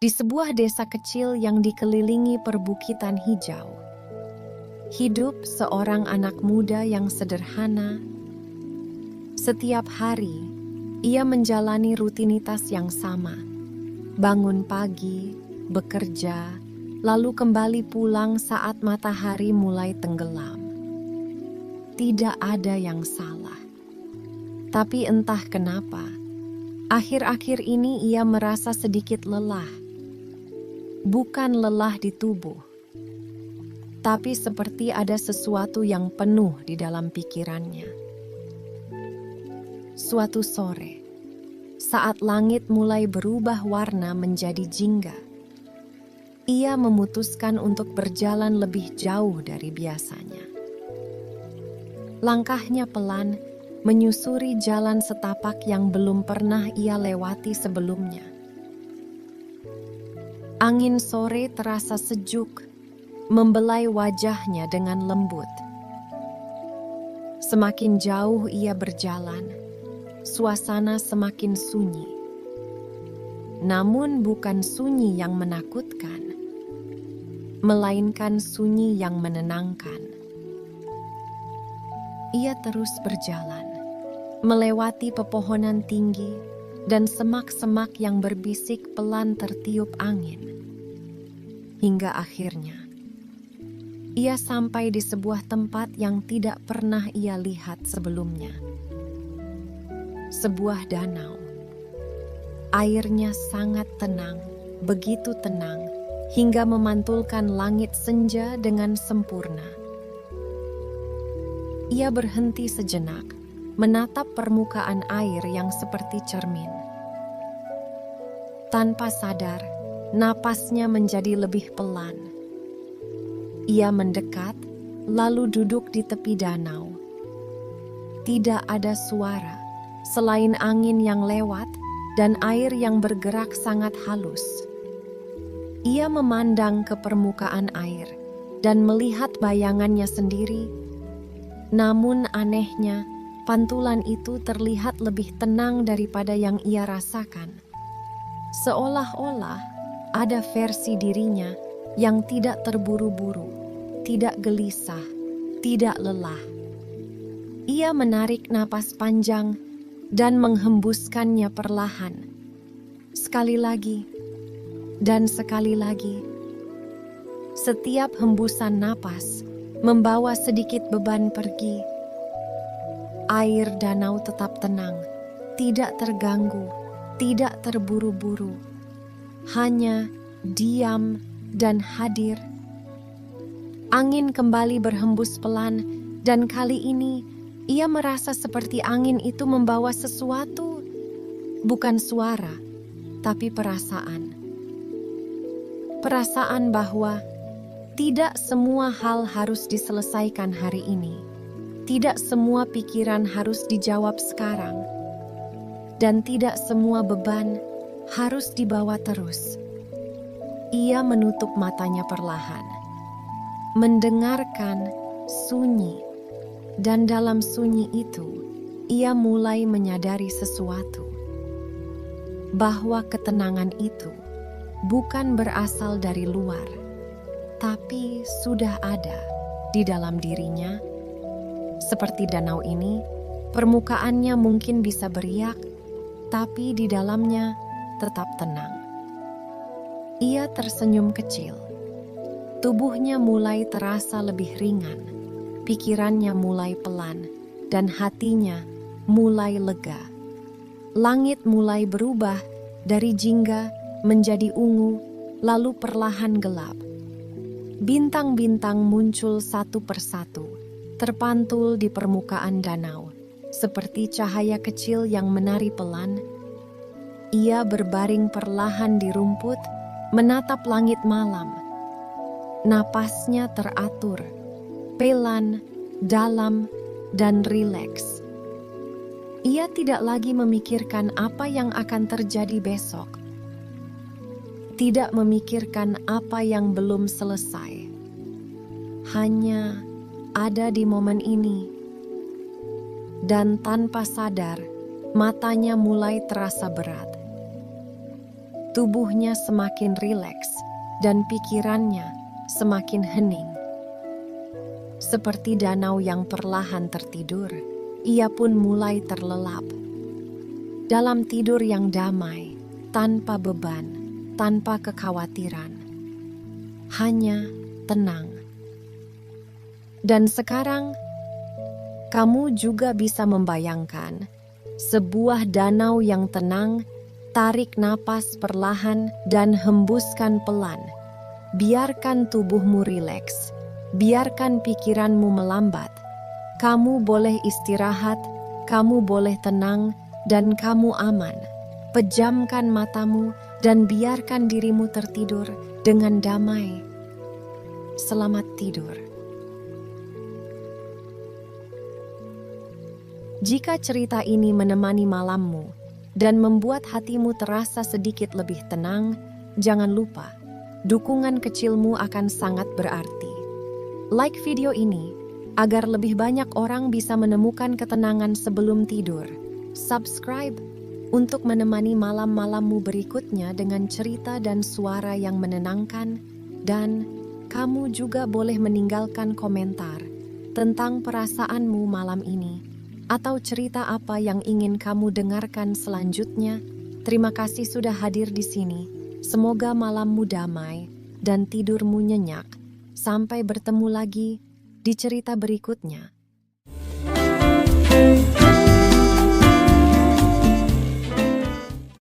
di sebuah desa kecil yang dikelilingi perbukitan hijau. Hidup seorang anak muda yang sederhana. Setiap hari, ia menjalani rutinitas yang sama. Bangun pagi, bekerja, lalu kembali pulang saat matahari mulai tenggelam. Tidak ada yang salah. Tapi entah kenapa, akhir-akhir ini ia merasa sedikit lelah. Bukan lelah di tubuh, tapi seperti ada sesuatu yang penuh di dalam pikirannya. Suatu sore, saat langit mulai berubah warna menjadi jingga, ia memutuskan untuk berjalan lebih jauh dari biasanya. Langkahnya pelan, menyusuri jalan setapak yang belum pernah ia lewati sebelumnya. Angin sore terasa sejuk, membelai wajahnya dengan lembut. Semakin jauh ia berjalan, suasana semakin sunyi. Namun bukan sunyi yang menakutkan, melainkan sunyi yang menenangkan. Ia terus berjalan, melewati pepohonan tinggi dan semak-semak yang berbisik pelan tertiup angin. Hingga akhirnya, ia sampai di sebuah tempat yang tidak pernah ia lihat sebelumnya. Sebuah danau. Airnya sangat tenang, begitu tenang, hingga memantulkan langit senja dengan sempurna. Ia berhenti sejenak, menatap permukaan air yang seperti cermin. Tanpa sadar, napasnya menjadi lebih pelan. Ia mendekat, lalu duduk di tepi danau. Tidak ada suara selain angin yang lewat dan air yang bergerak sangat halus. Ia memandang ke permukaan air dan melihat bayangannya sendiri. Namun anehnya, pantulan itu terlihat lebih tenang daripada yang ia rasakan. Seolah-olah ada versi dirinya yang tidak terburu-buru, tidak gelisah, tidak lelah. Ia menarik napas panjang dan menghembuskannya perlahan. Sekali lagi, dan sekali lagi. Setiap hembusan napas membawa sedikit beban pergi. Air danau tetap tenang, tidak terganggu, tidak terburu-buru. Hanya diam dan hadir. Angin kembali berhembus pelan, dan kali ini ia merasa seperti angin itu membawa sesuatu, bukan suara, tapi perasaan. Perasaan bahwa tidak semua hal harus diselesaikan hari ini. Tidak semua pikiran harus dijawab sekarang. Dan tidak semua beban harus dibawa terus. Ia menutup matanya perlahan, mendengarkan sunyi. Dan dalam sunyi itu, ia mulai menyadari sesuatu. Bahwa ketenangan itu bukan berasal dari luar, tapi sudah ada di dalam dirinya. Seperti danau ini, permukaannya mungkin bisa beriak, tapi di dalamnya tetap tenang. Ia tersenyum kecil. Tubuhnya mulai terasa lebih ringan, pikirannya mulai pelan, dan hatinya mulai lega. Langit mulai berubah dari jingga menjadi ungu, lalu perlahan gelap. Bintang-bintang muncul satu persatu, terpantul di permukaan danau, seperti cahaya kecil yang menari pelan. Ia berbaring perlahan di rumput, menatap langit malam. Napasnya teratur, pelan, dalam, dan rileks. Ia tidak lagi memikirkan apa yang akan terjadi besok. Tidak memikirkan apa yang belum selesai. Hanya ada di momen ini. Dan tanpa sadar, matanya mulai terasa berat. tubuhnya semakin rileks dan pikirannya semakin hening. Seperti danau yang perlahan tertidur, ia pun mulai terlelap. Dalam tidur yang damai, tanpa beban, tanpa kekhawatiran, hanya tenang. Dan sekarang, kamu juga bisa membayangkan sebuah danau yang tenang. Tarik napas perlahan dan hembuskan pelan. Biarkan tubuhmu rileks, biarkan pikiranmu melambat. Kamu boleh istirahat, kamu boleh tenang, dan kamu aman. Pejamkan matamu dan biarkan dirimu tertidur dengan damai. Selamat tidur. Jika cerita ini menemani malammu dan membuat hatimu terasa sedikit lebih tenang, jangan lupa, dukungan kecilmu akan sangat berarti. Like video ini, agar lebih banyak orang bisa menemukan ketenangan sebelum tidur. Subscribe untuk menemani malam-malammu berikutnya dengan cerita dan suara yang menenangkan, dan kamu juga boleh meninggalkan komentar tentang perasaanmu malam ini, atau cerita apa yang ingin kamu dengarkan selanjutnya. Terima kasih sudah hadir di sini. Semoga malammu damai dan tidurmu nyenyak. Sampai bertemu lagi di cerita berikutnya.